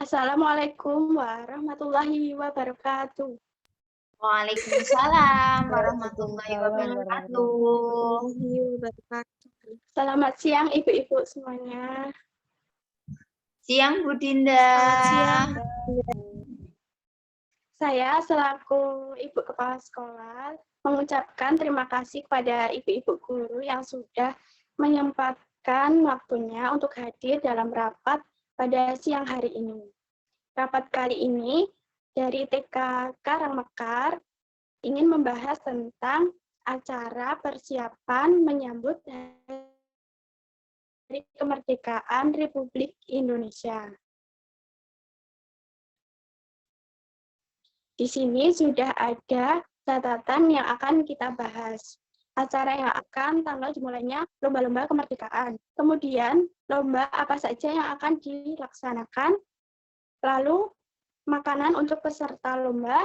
Assalamualaikum warahmatullahi wabarakatuh. Waalaikumsalam warahmatullahi Waalaikumsalam wabarakatuh. warahmatullahi wabarakatuh. Selamat siang ibu-ibu semuanya. Siang Bu Dinda. Selamat siang. Saya selaku Ibu Kepala Sekolah mengucapkan terima kasih kepada ibu-ibu guru yang sudah menyempatkan waktunya untuk hadir dalam rapat pada siang hari ini. Rapat kali ini dari TK Karangmekar ingin membahas tentang acara persiapan menyambut Hari Kemerdekaan Republik Indonesia. Di sini sudah ada catatan yang akan kita bahas. Acara yang akan tanggal dimulainya lomba-lomba kemerdekaan. Kemudian lomba apa saja yang akan dilaksanakan. Lalu makanan untuk peserta lomba,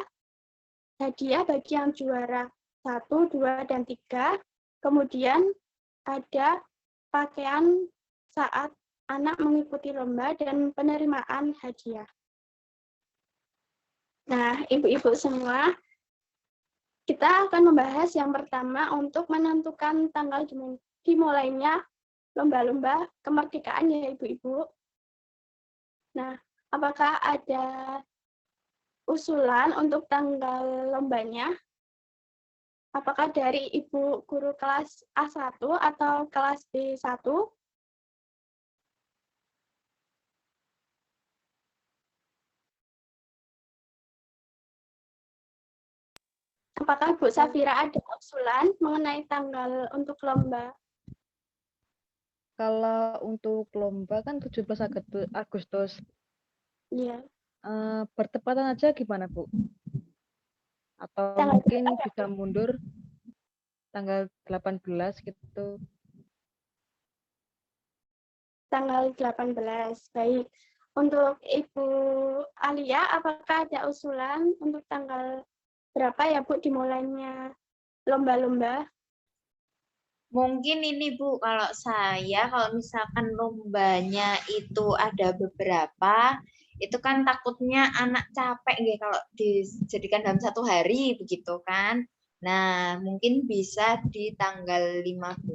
hadiah bagi yang juara 1, 2, dan 3. Kemudian ada pakaian saat anak mengikuti lomba dan penerimaan hadiah. Nah, ibu-ibu semua, kita akan membahas yang pertama untuk menentukan tanggal dimulainya lomba-lomba kemerdekaan ya ibu-ibu. Nah, apakah ada usulan untuk tanggal lombanya? Apakah dari ibu guru kelas A1 atau kelas B1? Apakah Bu Safira ada usulan mengenai tanggal untuk lomba? Kalau untuk lomba kan 17 Agustus. Iya. Bertepatan aja gimana, Bu? Atau Tanggal mungkin berapa, bisa mundur tanggal 18 gitu. Tanggal 18. Baik. Untuk Ibu Alia, apakah ada usulan untuk tanggal berapa ya Bu dimulainya lomba-lomba? Mungkin ini Bu, kalau misalkan lombanya itu ada beberapa, itu kan takutnya anak capek gitu kalau dijadikan dalam satu hari begitu kan. Nah, mungkin bisa di tanggal 15,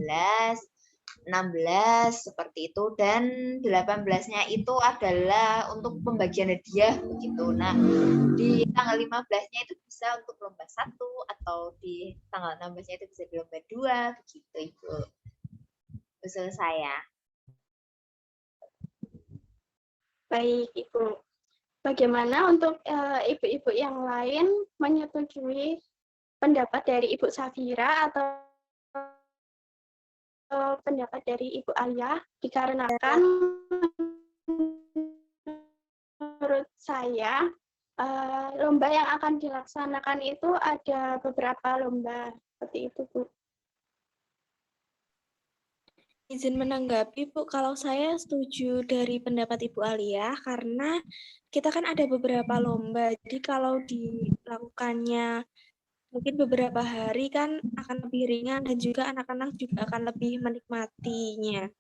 16 seperti itu, dan 18-nya itu adalah untuk pembagian hadiah begitu. Nah, di tanggal 15-nya itu bisa untuk lomba 1 atau di tanggal 16-nya itu bisa di lomba 2 begitu Ibu. Usul saya. Baik, Ibu. Bagaimana untuk ibu-ibu yang lain menyetujui pendapat dari Ibu Safira atau pendapat dari Ibu Alia? Dikarenakan menurut saya lomba yang akan dilaksanakan itu ada beberapa lomba seperti itu, Bu. Izin menanggapi, Bu, kalau saya setuju dari pendapat Ibu Alia, karena kita kan ada beberapa lomba, jadi kalau dilakukannya mungkin beberapa hari kan akan lebih ringan dan juga anak-anak juga akan lebih menikmatinya.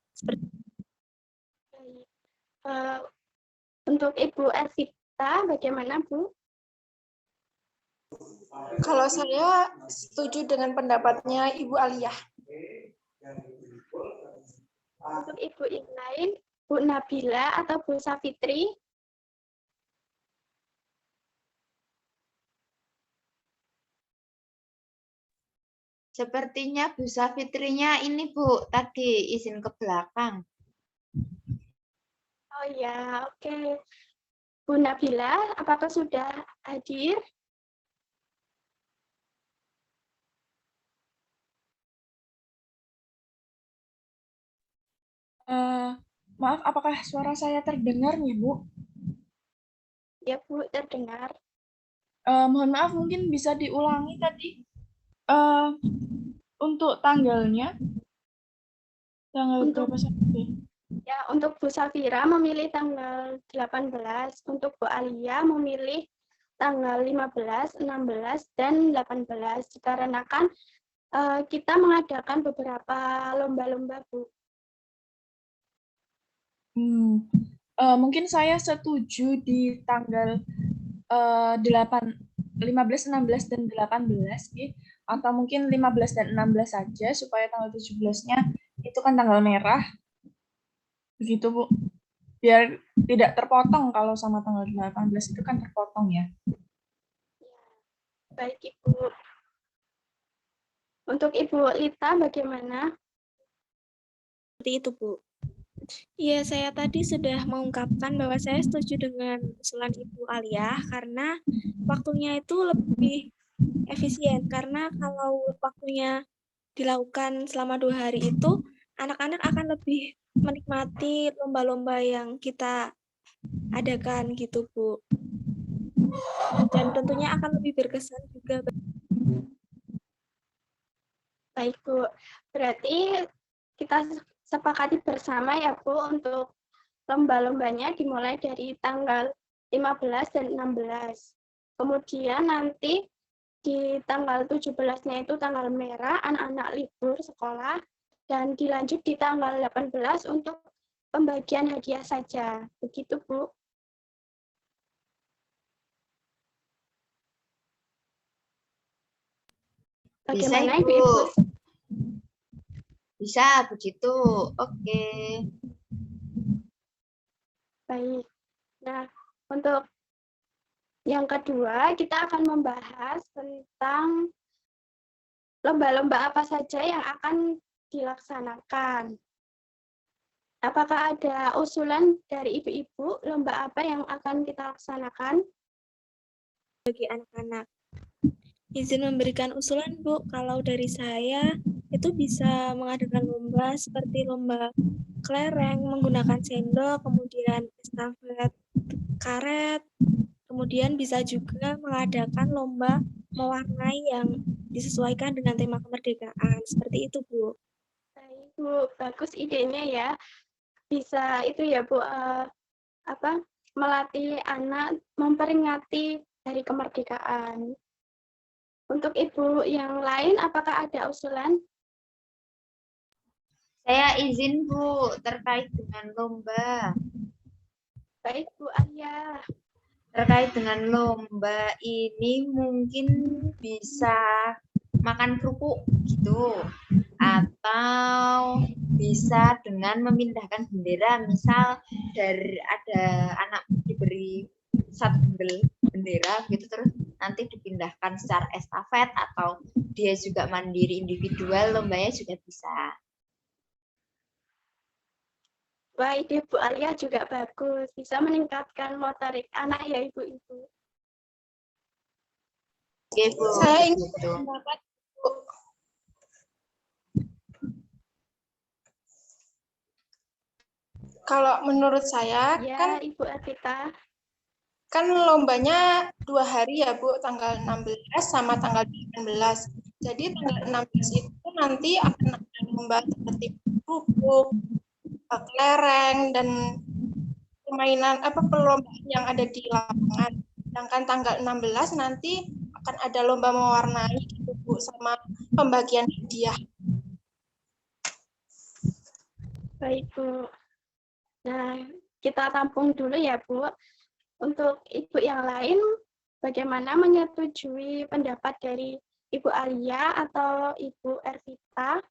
Untuk Ibu Elvita, bagaimana, Bu? Kalau saya setuju dengan pendapatnya Ibu Alia. Untuk Ibu yang lain, Bu Nabila atau Bu Safitri? Sepertinya Bu Safitrinya ini Bu, tadi izin ke belakang. Oh ya, oke. Bu Nabila, apakah sudah hadir? Maaf, apakah suara saya terdengar nih, Bu? Ya, Bu, terdengar. Mohon maaf, mungkin bisa diulangi tadi. Untuk tanggalnya, tanggal Untuk berapa sampai? Ya, untuk Bu Safira memilih tanggal 18, untuk Bu Alia memilih tanggal 15, 16, dan 18. Dikarenakan kita mengadakan beberapa lomba-lomba, Bu. Mungkin saya setuju di tanggal 8, 15, 16, dan 18, atau mungkin 15 dan 16 saja, supaya tanggal 17-nya itu kan tanggal merah. Begitu, Bu. Biar tidak terpotong kalau sama tanggal 18 itu kan terpotong ya. Baik, Ibu. Untuk Ibu Lita bagaimana? Seperti itu, Bu. Iya, saya tadi sudah mengungkapkan bahwa saya setuju dengan usulan Ibu Alia karena waktunya itu lebih efisien. Karena kalau waktunya dilakukan selama 2 hari itu, anak-anak akan lebih menikmati lomba-lomba yang kita adakan gitu, Bu. Dan tentunya akan lebih berkesan juga. Baik, Bu. Berarti kita sepakati bersama ya, Bu, untuk lomba-lombanya dimulai dari tanggal 15 dan 16. Kemudian nanti di tanggal 17-nya itu tanggal merah, anak-anak libur sekolah, dan dilanjut di tanggal 18 untuk pembagian hadiah saja. Begitu, Bu. Bisa, Bagaimana, Ibu? Ibu-Ibu? Bisa begitu. Oke. Baik. Nah, untuk yang kedua, kita akan membahas tentang lomba-lomba apa saja yang akan dilaksanakan. Apakah ada usulan dari ibu-ibu lomba apa yang akan kita laksanakan? Bagi anak-anak. Izin memberikan usulan, Bu. Kalau dari saya, itu bisa mengadakan lomba seperti lomba kelereng menggunakan sendok, kemudian estafet karet, kemudian bisa juga mengadakan lomba mewarnai yang disesuaikan dengan tema kemerdekaan. Seperti itu, Bu. Baik, Bu, bagus idenya ya. Bisa itu ya, Bu, melatih anak memperingati hari kemerdekaan. Untuk Ibu yang lain, apakah ada usulan? Saya izin, Bu, terkait dengan lomba. Baik, Bu Alia. Terkait dengan lomba ini mungkin bisa makan kerupuk gitu. Atau bisa dengan memindahkan bendera. Misal dari ada anak diberi satu bendera gitu, terus nanti dipindahkan secara estafet atau dia juga mandiri individual, lombanya juga bisa. Wah, ide Bu Alia juga bagus. Bisa meningkatkan motorik anak ya, Ibu-Ibu. Oke, Bu. Saya ingin Gitu. pendapat, Bu. Kalau menurut saya Ya, Ibu Arvita. kan lombanya 2 hari ya, Bu, tanggal 16 sama tanggal 18. Jadi tanggal 16 itu nanti akan ada lomba seperti kerupuk, kelereng, dan permainan perlombaan yang ada di lapangan. Sedangkan tanggal 16 nanti akan ada lomba mewarnai gitu, Bu, sama pembagian hadiah. Baik, Bu. Nah, kita tampung dulu ya, Bu. Untuk Ibu yang lain, bagaimana menyetujui pendapat dari Ibu Alia atau Ibu Ervita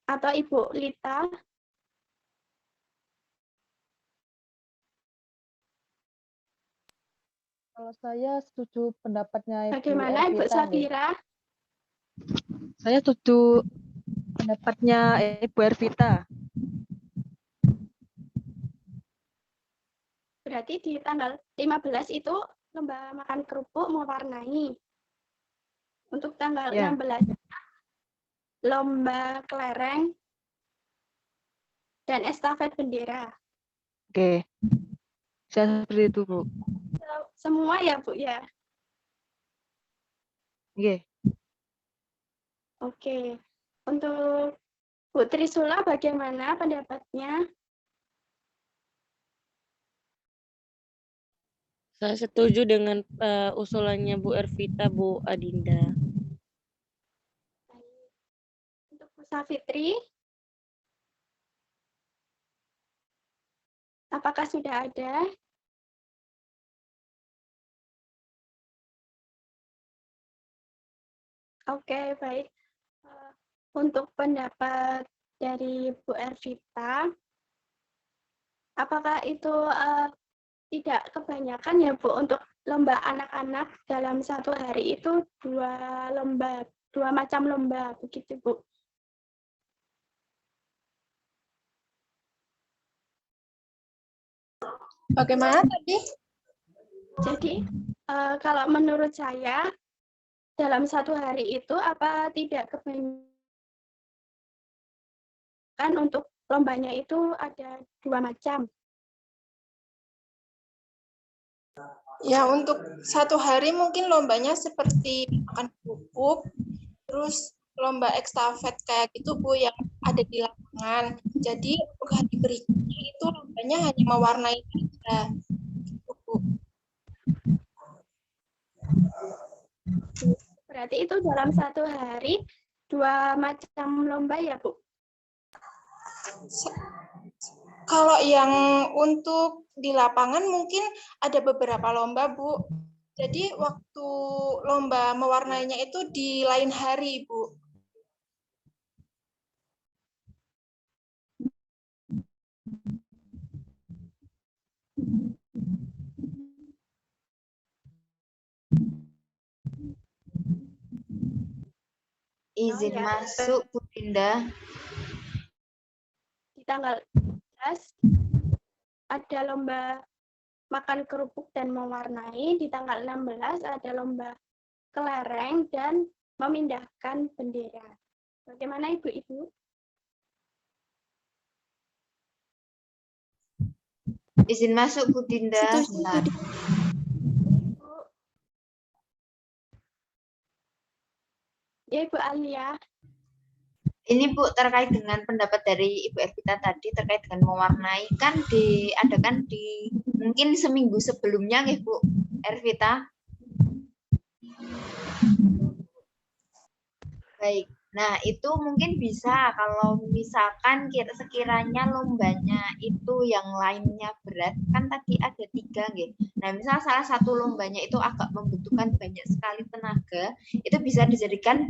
atau Ibu Lita? Kalau saya setuju pendapatnya Ibu Bagaimana Ibu Ervita nih. Safira? Saya setuju pendapatnya Ibu Ervita. Berarti di tanggal 15 itu lomba makan kerupuk mewarnai. Untuk tanggal Ya. 16 lomba kelereng dan estafet bendera. Oke. Saya seperti itu, Bu. Semua ya, Bu ya. Oke. Oke. Untuk Bu Trisula bagaimana pendapatnya? Saya setuju dengan usulannya Bu Ervita, Bu Adinda. Untuk Bu Safitri? Apakah sudah ada? Oke, baik. Untuk pendapat dari Bu Ervita, apakah itu tidak kebanyakan ya Bu untuk lomba anak-anak dalam satu hari itu dua macam lomba begitu Bu? Bagaimana tadi? Jadi kalau menurut saya dalam satu hari itu apa tidak kebanyakan untuk lombanya itu ada dua macam? Ya, untuk satu hari mungkin lombanya seperti makan kerupuk, terus lomba estafet kayak gitu Bu yang ada di lapangan. Jadi untuk hari berikutnya itu lombanya hanya mewarnai saja. Gitu, Bu. Berarti itu dalam satu hari dua macam lomba ya Bu? Kalau yang untuk di lapangan mungkin ada beberapa lomba, Bu. Jadi waktu lomba mewarnainya itu di lain hari, Bu. Izin ya. masuk, Bu Dinda. Di tanggal 11 ada lomba makan kerupuk dan mewarnai, di tanggal 16 ada lomba kelereng dan memindahkan bendera. Bagaimana Ibu-Ibu? Izin masuk, Bu Dinda. Setuju, Bentar. Bu. Ya Ibu Alia. Ini Bu terkait dengan pendapat dari Ibu Ervita tadi terkait dengan mewarnai kan diadakan di mungkin seminggu sebelumnya nggih Bu Ervita. Baik. Nah, itu mungkin bisa kalau misalkan sekiranya lombanya itu yang lainnya berat, kan tadi ada 3 nggih. Nah, misal salah satu lombanya itu agak membutuhkan banyak sekali tenaga, itu bisa dijadikan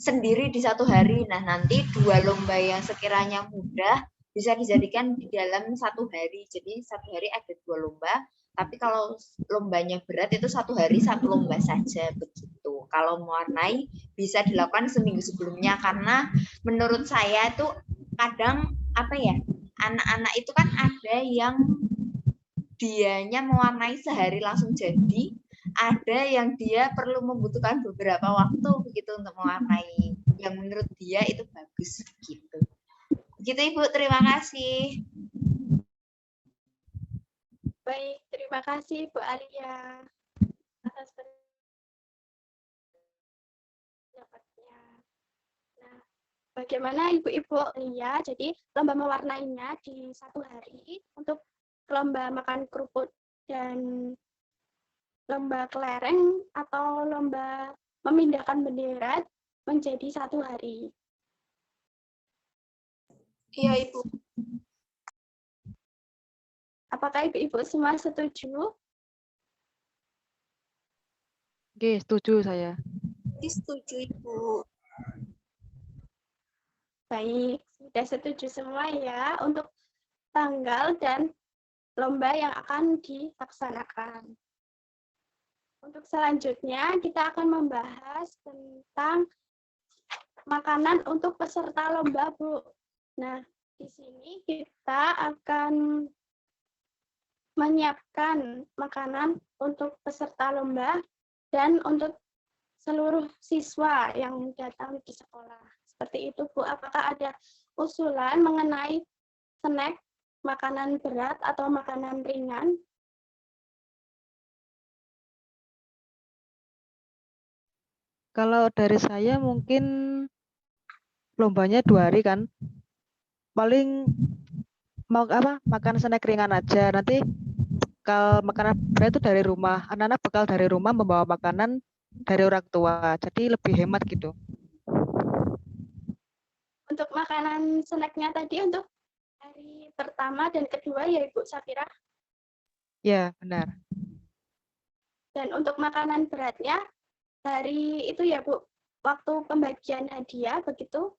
sendiri di satu hari. Nah, nanti 2 lomba yang sekiranya mudah bisa dijadikan di dalam satu hari. Jadi satu hari ada 2 lomba, tapi kalau lombanya berat itu satu hari 1 lomba saja begitu. Kalau mewarnai bisa dilakukan seminggu sebelumnya karena menurut saya itu kadang apa ya, anak-anak itu kan ada yang dianya mewarnai sehari langsung jadi, ada yang dia perlu membutuhkan beberapa waktu begitu untuk mewarnai yang menurut dia itu bagus gitu. Begitu Ibu, terima kasih. Baik, terima kasih Bu Alia atas pendapatnya. Nah, bagaimana Ibu-Ibu Alia? Jadi lomba mewarnainya di satu hari untuk lomba makan kerupuk dan lomba kelereng atau lomba memindahkan bendera menjadi satu hari. Iya, Ibu. Apakah Ibu-Ibu semua setuju? Oke, setuju saya. Setuju, Ibu. Baik, sudah setuju semua ya untuk tanggal dan lomba yang akan dilaksanakan. Untuk selanjutnya kita akan membahas tentang makanan untuk peserta lomba, Bu. Nah, di sini kita akan menyiapkan makanan untuk peserta lomba dan untuk seluruh siswa yang datang di sekolah. Seperti itu, Bu. Apakah ada usulan mengenai snack, makanan berat atau makanan ringan? Kalau dari saya mungkin lombanya 2 hari kan. Paling mau makan snack ringan aja. Nanti kalau makanan berat itu dari rumah. Anak-anak bekal dari rumah membawa makanan dari orang tua. Jadi lebih hemat gitu. Untuk makanan snacknya tadi untuk Hari pertama dan kedua ya Ibu Safira. Ya, benar. Dan untuk makanan beratnya hari itu ya Bu, waktu pembagian hadiah begitu.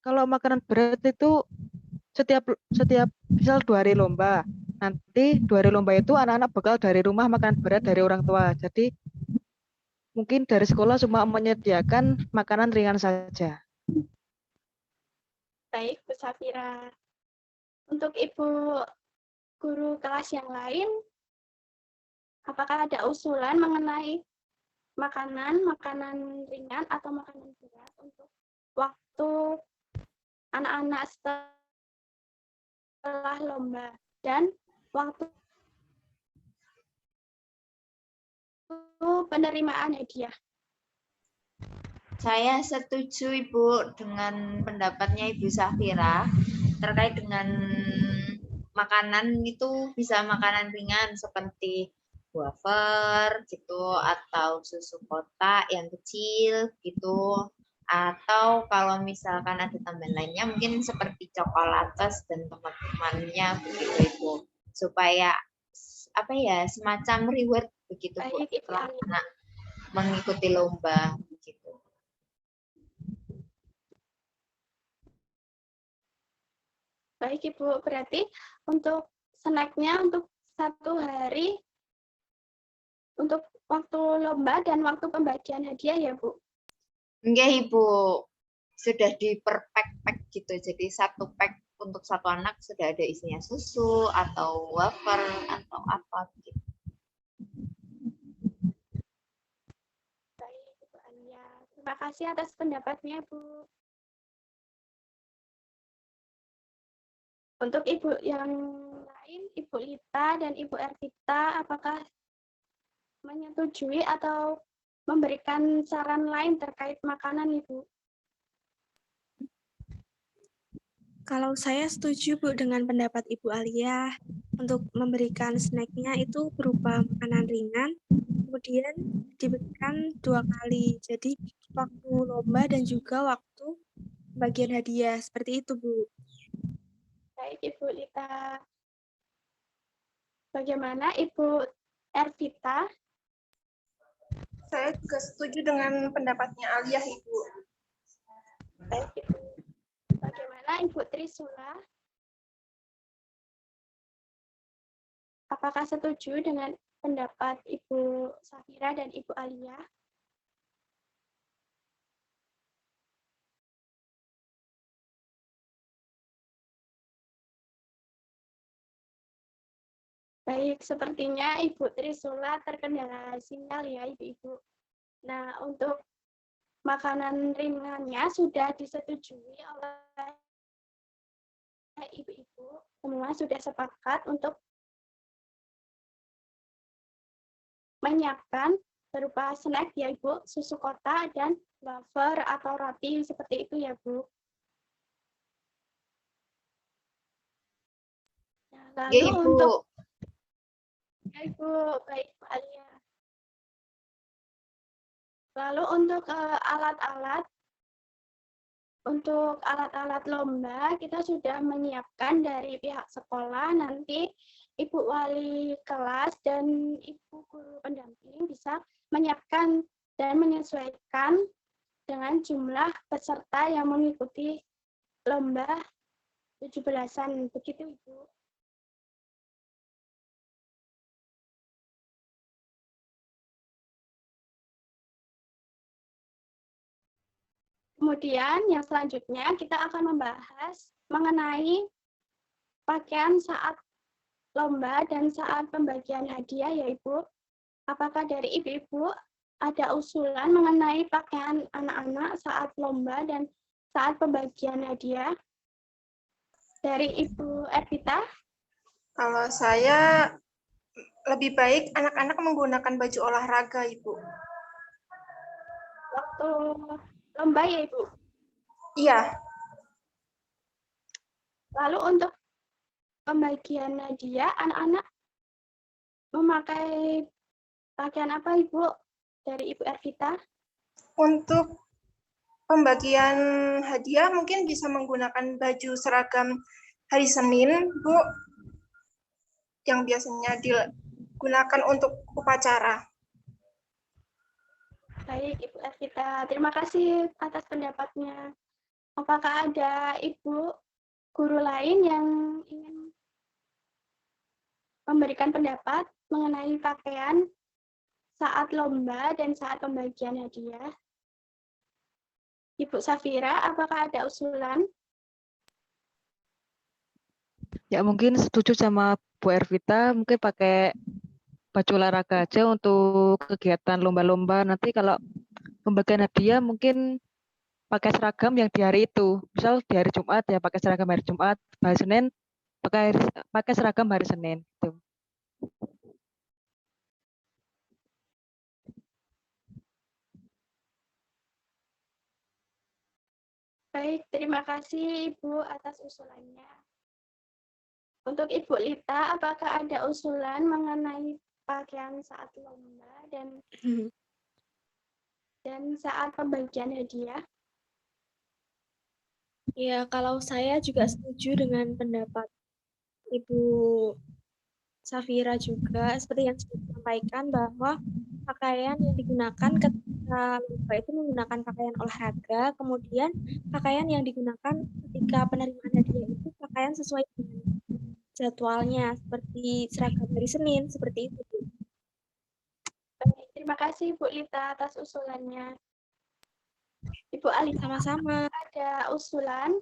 Kalau makanan berat itu setiap misal 2 hari lomba. Nanti 2 hari lomba itu anak-anak bekal dari rumah makan berat dari orang tua. Jadi mungkin dari sekolah cuma menyediakan makanan ringan saja. Baik Bu Safira. Untuk Ibu guru kelas yang lain, apakah ada usulan mengenai makanan ringan atau makanan berat untuk waktu anak-anak setelah lomba dan waktu penerimaan hadiah? Saya setuju Ibu dengan pendapatnya Ibu Safira terkait dengan makanan itu bisa makanan ringan seperti wafer gitu atau susu kotak yang kecil gitu, atau kalau misalkan ada tambahan lainnya mungkin seperti coklates dan teman-temannya begitu Ibu, supaya apa ya semacam reward begitu Bu Baik, Ibu setelah Alia. anak mengikuti lomba begitu. Baik Ibu, berarti untuk snacknya untuk 1 hari untuk waktu lomba dan waktu pembagian hadiah ya Bu? Enggak Ibu, sudah di per pack gitu, jadi 1 pack untuk 1 anak sudah ada isinya susu atau wafer atau apa gitu. Baik Ibu Alia, terima kasih atas pendapatnya Bu. Untuk Ibu yang lain, Ibu Lita dan Ibu Ervita, apakah menyetujui atau memberikan saran lain terkait makanan Ibu? Kalau saya setuju Bu dengan pendapat Ibu Alia untuk memberikan snacknya itu berupa makanan ringan, kemudian diberikan 2 kali. Jadi waktu lomba dan juga waktu bagian hadiah. Seperti itu Bu. Baik Ibu Lita. Bagaimana Ibu Ervita? Saya juga setuju dengan pendapatnya Alia, Ibu. Baik Ibu. Bagaimana Ibu Trisula? Apakah setuju dengan pendapat Ibu Safira dan Ibu Alia? Baik, sepertinya Ibu Trisula terkendala sinyal ya Ibu-Ibu. Nah, untuk makanan ringannya sudah disetujui oleh Ibu-Ibu. Semua sudah sepakat untuk menyiapkan berupa snack ya Ibu, susu kotak dan wafer atau roti seperti itu ya Bu. Nah, lalu Ya Ibu, untuk ya Ibu, baik Bu Alia. Lalu untuk alat-alat lomba kita sudah menyiapkan dari pihak sekolah. Nanti Ibu wali kelas dan Ibu guru pendamping bisa menyiapkan dan menyesuaikan dengan jumlah peserta yang mengikuti lomba 17-an. Begitu Ibu. Kemudian yang selanjutnya kita akan membahas mengenai pakaian saat lomba dan saat pembagian hadiah ya Ibu. Apakah dari Ibu-Ibu ada usulan mengenai pakaian anak-anak saat lomba dan saat pembagian hadiah? Dari Ibu Ervita? Kalau saya lebih baik anak-anak menggunakan baju olahraga, Ibu. Waktu lomba ya Ibu? Iya, Lalu untuk pembagian hadiah, anak-anak memakai pakaian apa Ibu? Dari Ibu Ervita? untuk pembagian hadiah mungkin bisa menggunakan baju seragam hari Senin, Bu, yang biasanya digunakan untuk upacara. Baik, Ibu Ervita. Terima kasih atas pendapatnya. Apakah ada Ibu guru lain yang ingin memberikan pendapat mengenai pakaian saat lomba dan saat pembagian hadiah? Ibu Safira, apakah ada usulan? Ya mungkin setuju sama Bu Ervita, mungkin pakai baju olahraga aja untuk kegiatan lomba-lomba. Nanti kalau pembagian hadiah mungkin pakai seragam yang di hari itu. Misal di hari Jumat ya pakai seragam hari Jumat, hari Senin pakai seragam hari Senin. Gitu. Baik, terima kasih Ibu atas usulannya. Untuk Ibu Lita, apakah ada usulan mengenai pakaian saat lomba dan saat pembagian hadiah? Ya, kalau saya juga setuju dengan pendapat Ibu Safira juga, seperti yang sudah disampaikan bahwa pakaian yang digunakan ketika lomba itu menggunakan pakaian olahraga, kemudian pakaian yang digunakan ketika penerimaan hadiah itu pakaian sesuai dengan jadwalnya, seperti seragam hari Senin, seperti itu. Baik, terima kasih Bu Lita atas usulannya. Ibu Ali, Sama-sama. ada usulan?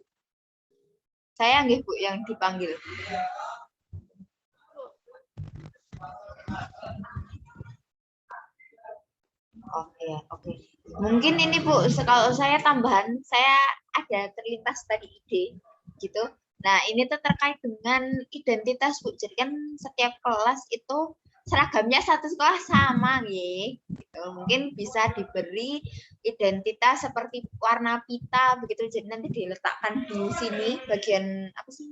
Saya nggih Bu yang dipanggil. Oke. Mungkin ini Bu, kalau saya tambahan, saya ada terlintas tadi ide gitu. Nah, ini tuh terkait dengan identitas Bu. Jadi kan setiap kelas itu seragamnya satu sekolah sama nih. Gitu. Mungkin bisa diberi identitas seperti warna pita begitu. Jadi nanti diletakkan di sini bagian apa sih?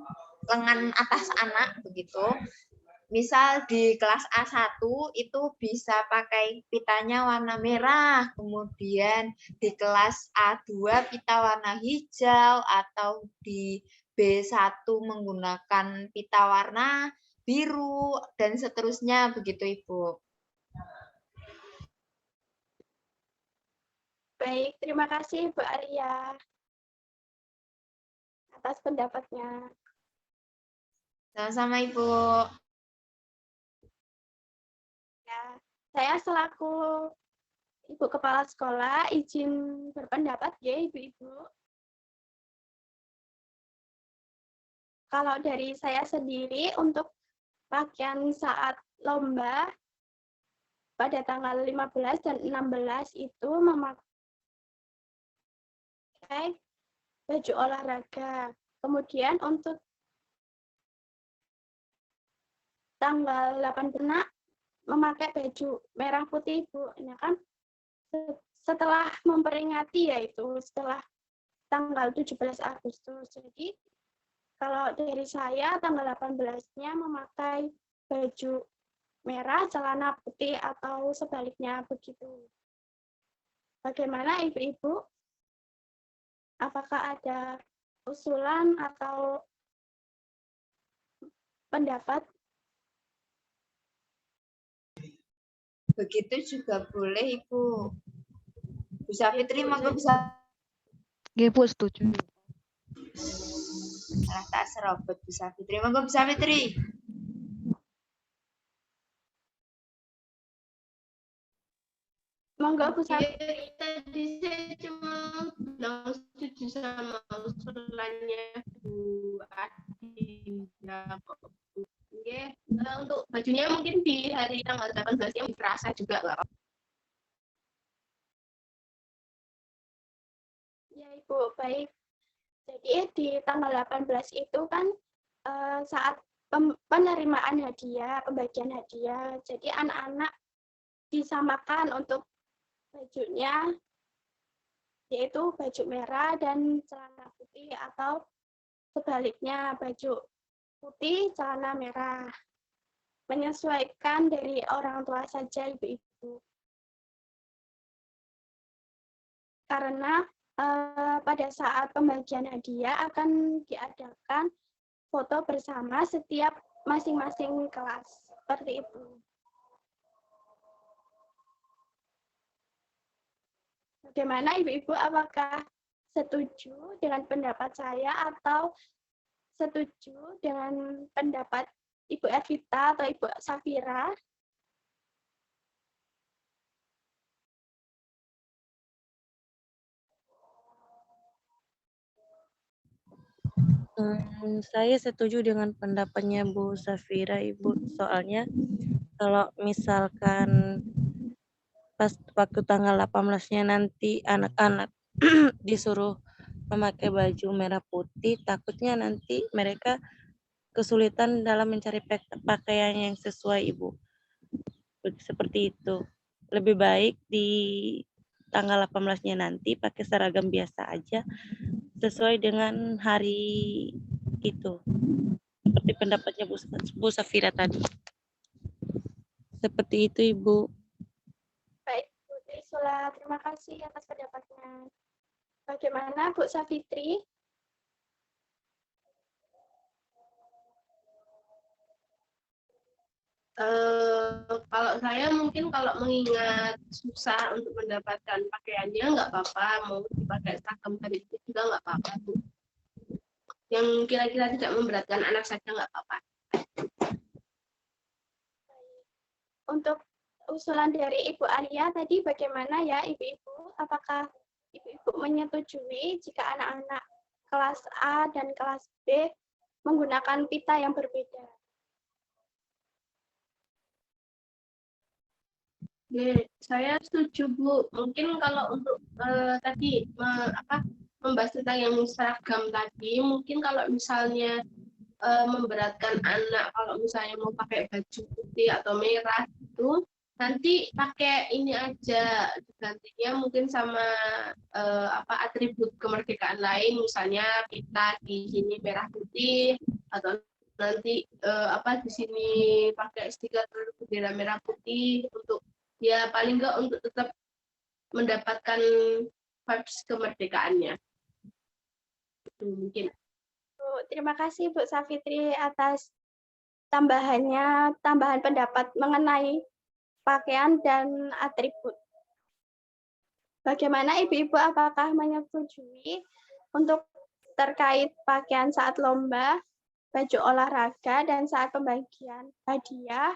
Lengan atas anak begitu. Misal di kelas A1 itu bisa pakai pitanya warna merah, kemudian di kelas A2 pita warna hijau, atau di B1 menggunakan pita warna biru, dan seterusnya begitu Ibu. Baik, terima kasih Bu Arya atas pendapatnya. Sama-sama Ibu. Ya, saya selaku Ibu Kepala Sekolah izin berpendapat ya Ibu-Ibu. Kalau dari saya sendiri untuk pakaian saat lomba pada tanggal 15 dan 16 itu memakai baju olahraga. Kemudian untuk tanggal 8 memakai baju merah putih, Bu. Ini kan setelah memperingati yaitu setelah tanggal 17 Agustus. Jadi kalau dari saya tanggal 18-nya memakai baju merah, celana putih atau sebaliknya begitu. Bagaimana Ibu-ibu? Apakah ada usulan atau pendapat? Begitu juga boleh Ibu. Bu Safitri monggo bisa. Nggih, Bu, setuju. Salah tak serobot Bu Safitri. Monggo Bu Safitri. Monggo Bu Safitri. Tadi saya cuma bilang setuju sama usulannya Bu Adinda kok. Untuk bajunya mungkin di hari tanggal 18 yang terasa juga nggak apa-apa. Ya Ibu, baik. Jadi di tanggal 18 itu kan saat penerimaan hadiah, pembagian hadiah. Jadi anak-anak disamakan untuk bajunya, yaitu baju merah dan celana putih atau sebaliknya baju putih, celana merah. Menyesuaikan dari orang tua saja Ibu-ibu. Karena pada saat pembagian hadiah akan diadakan foto bersama setiap masing-masing kelas. Seperti itu. Bagaimana Ibu-Ibu, apakah setuju dengan pendapat saya atau setuju dengan pendapat Ibu Ervita atau Ibu Safira? Saya setuju dengan pendapatnya Bu Safira, Ibu. Soalnya kalau misalkan pas waktu tanggal 18-nya nanti anak-anak disuruh memakai baju merah putih, takutnya nanti mereka kesulitan dalam mencari pakaian yang sesuai, Ibu. Seperti itu. Lebih baik di tanggal 18-nya nanti pakai seragam biasa aja sesuai dengan hari itu. Seperti pendapatnya Bu Safira tadi. Seperti itu, Ibu. Baik, Bu Trisula, terima kasih atas pendapatnya. Bagaimana Bu Safitri? Kalau saya mungkin kalau mengingat susah untuk mendapatkan pakaiannya nggak apa-apa, mau dipakai seragam hari itu juga nggak apa-apa, Bu. Yang kira-kira tidak memberatkan anak saja nggak apa-apa. Untuk usulan dari Ibu Alia tadi bagaimana ya Ibu-Ibu? Apakah Ibu-Ibu menyetujui jika anak-anak kelas A dan kelas B menggunakan pita yang berbeda? Saya setuju, Bu. Mungkin kalau untuk tadi membahas tentang yang seragam tadi, mungkin kalau misalnya memberatkan anak, kalau misalnya mau pakai baju putih atau merah itu, nanti pakai ini aja, gantinya mungkin sama atribut kemerdekaan lain, misalnya kita di sini merah putih, atau nanti di sini pakai stiker bendera merah putih untuk ya paling enggak untuk tetap mendapatkan vibes kemerdekaannya. Itu mungkin. Terima kasih Bu Safitri atas tambahan pendapat mengenai pakaian dan atribut. Bagaimana Ibu-Ibu, apakah menyetujui untuk terkait pakaian saat lomba, baju olahraga, dan saat pembagian hadiah,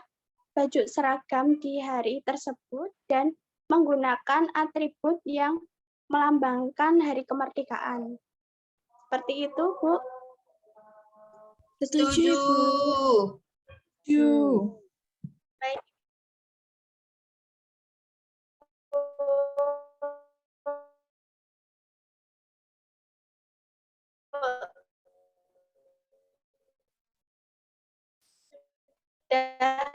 baju seragam di hari tersebut, dan menggunakan atribut yang melambangkan hari kemerdekaan? Seperti itu, Bu. Setuju. Setuju. Baik. Sudah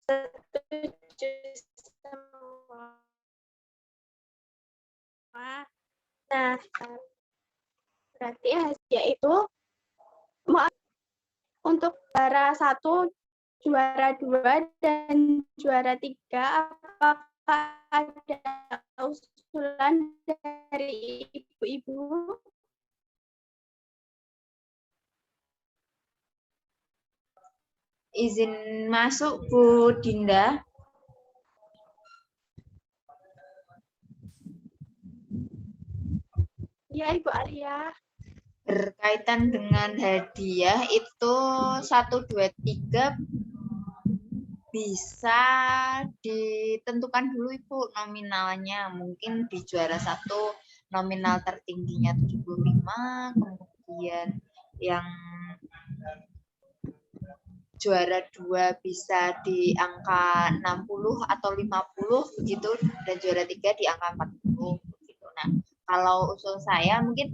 setuju semua. Nah, berarti hasilnya itu untuk juara 1, juara 2, dan juara 3, apakah ada usulan dari Ibu-Ibu? Izin masuk, Bu Dinda. Ya, Ibu Alia. Berkaitan dengan hadiah itu 1, 2, 3 bisa ditentukan dulu Ibu nominalnya. Mungkin di juara 1 nominal tertingginya 75, kemudian yang juara 2 bisa di angka 60 atau 50 begitu, dan juara 3 di angka 40 begitu. Nah, kalau usul saya mungkin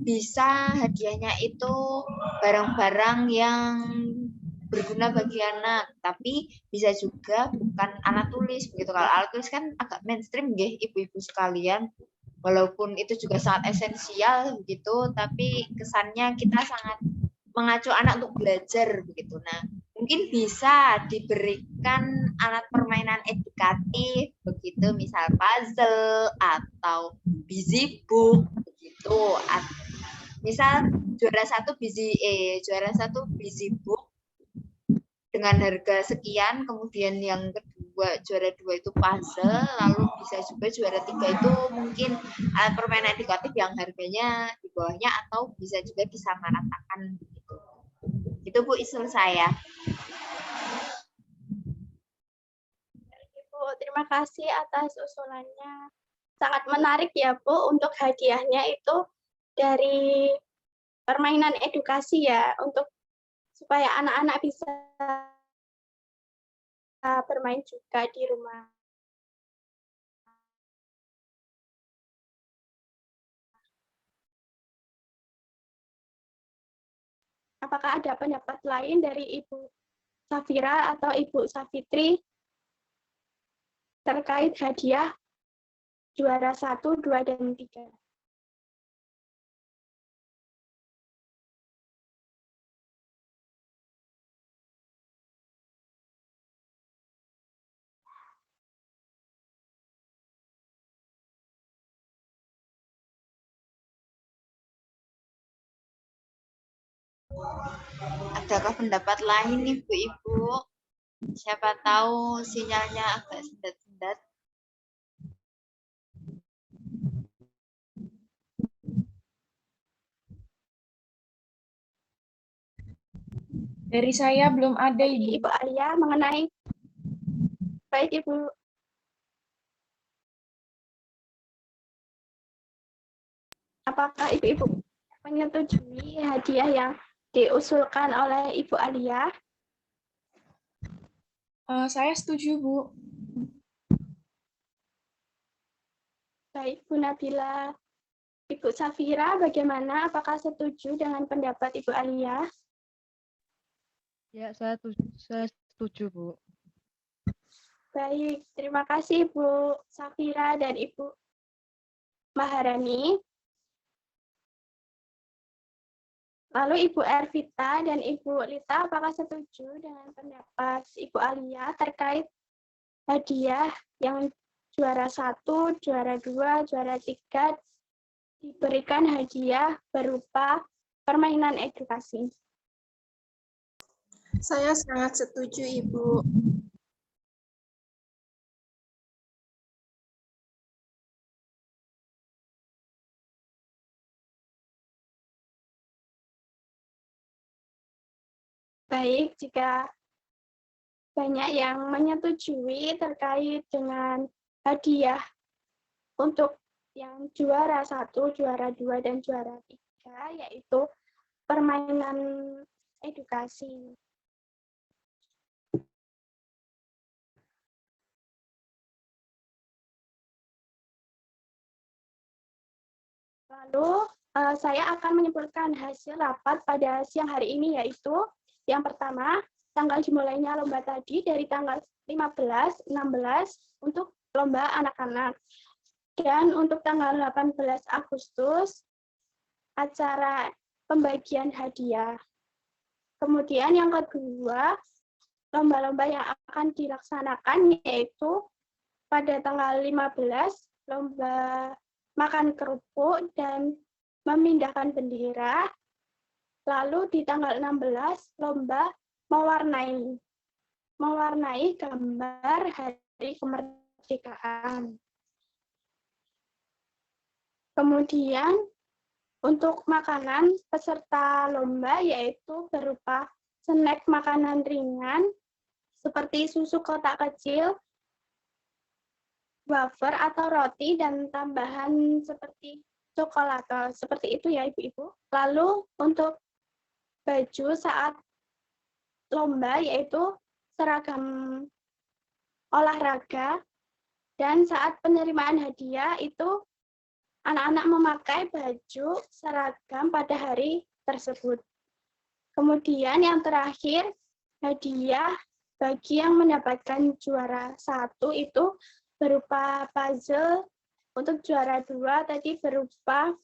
bisa hadiahnya itu barang-barang yang berguna bagi anak, tapi bisa juga bukan alat tulis begitu. Kalau alat tulis kan agak mainstream nggih Ibu-ibu sekalian, walaupun itu juga sangat esensial begitu, tapi kesannya kita sangat mengacu anak untuk belajar begitu. Nah, mungkin bisa diberikan alat permainan edukatif begitu, misal puzzle atau busy book begitu. Misal juara satu busy book dengan harga sekian, kemudian yang kedua juara 2 itu puzzle, lalu bisa juga juara 3 itu mungkin alat permainan edukatif yang harganya di bawahnya, atau bisa juga disamaratakan begitu. Itu Bu usul saya. Bu, terima kasih atas usulannya. Sangat menarik ya Bu, untuk hadiahnya itu dari permainan edukasi ya, untuk supaya anak-anak bisa bermain juga di rumah. Apakah ada pendapat lain dari Ibu Safira atau Ibu Safitri terkait hadiah juara 1, 2, dan 3? Adakah pendapat lain nih Bu Ibu? Siapa tahu sinyalnya agak sendat-sendat. Dari saya belum ada, Ibu. Ibu Alia mengenai baik Ibu. Apakah Ibu-ibu menyetujui hadiah yang diusulkan oleh Ibu Alia? Saya setuju, Bu. Baik, Bu Nabila. Ibu Safira, bagaimana? Apakah setuju dengan pendapat Ibu Alia? Ya, saya setuju, Bu. Baik, terima kasih Bu Safira dan Ibu Maharani. Lalu Ibu Ervita dan Ibu Lita, apakah setuju dengan pendapat Ibu Alia terkait hadiah yang juara 1, juara 2, juara 3 diberikan hadiah berupa permainan edukasi? Saya sangat setuju, Ibu. Baik, jika banyak yang menyetujui terkait dengan hadiah untuk yang juara 1, juara 2, dan juara 3, yaitu permainan edukasi. Lalu, saya akan menyimpulkan hasil rapat pada siang hari ini, yaitu yang pertama, tanggal dimulainya lomba tadi dari tanggal 15, 16 untuk lomba anak-anak. Dan untuk tanggal 18 Agustus, acara pembagian hadiah. Kemudian yang kedua, lomba-lomba yang akan dilaksanakan yaitu pada tanggal 15, lomba makan kerupuk dan memindahkan bendera. Lalu di tanggal 16, lomba mewarnai gambar hari kemerdekaan. Kemudian untuk makanan peserta lomba yaitu berupa snack makanan ringan seperti susu kotak kecil, wafer atau roti, dan tambahan seperti coklat. Seperti itu ya Ibu-ibu. Lalu untuk baju saat lomba yaitu seragam olahraga, dan saat penerimaan hadiah itu anak-anak memakai baju seragam pada hari tersebut. Kemudian yang terakhir, hadiah bagi yang mendapatkan juara 1 itu berupa puzzle, untuk juara 2 tadi berupa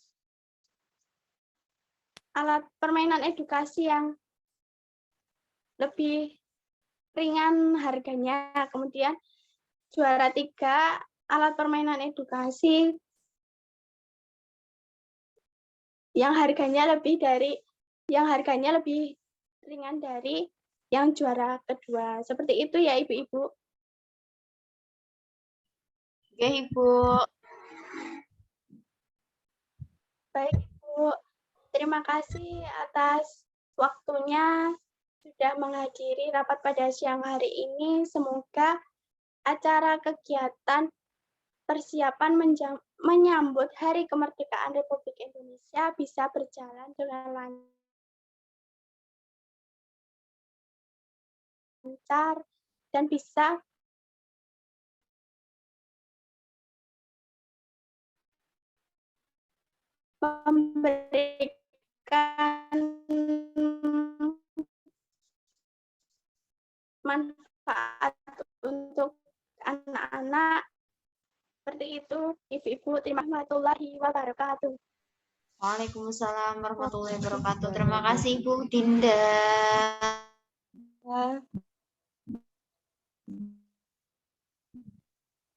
alat permainan edukasi yang lebih ringan harganya. Kemudian juara 3 alat permainan edukasi yang harganya lebih ringan dari yang juara kedua. Seperti itu ya Ibu-ibu. Oke, Ibu. Baik Ibu, terima kasih atas waktunya sudah menghadiri rapat pada siang hari ini. Semoga acara kegiatan persiapan menyambut Hari Kemerdekaan Republik Indonesia bisa berjalan dengan lancar dan bisa memberikan manfaat untuk anak-anak. Seperti itu, Ibu-ibu. Terima kasih warahmatullahi wabarakatuh. Waalaikumsalam warahmatullahi wabarakatuh. Terima kasih, Ibu Dinda.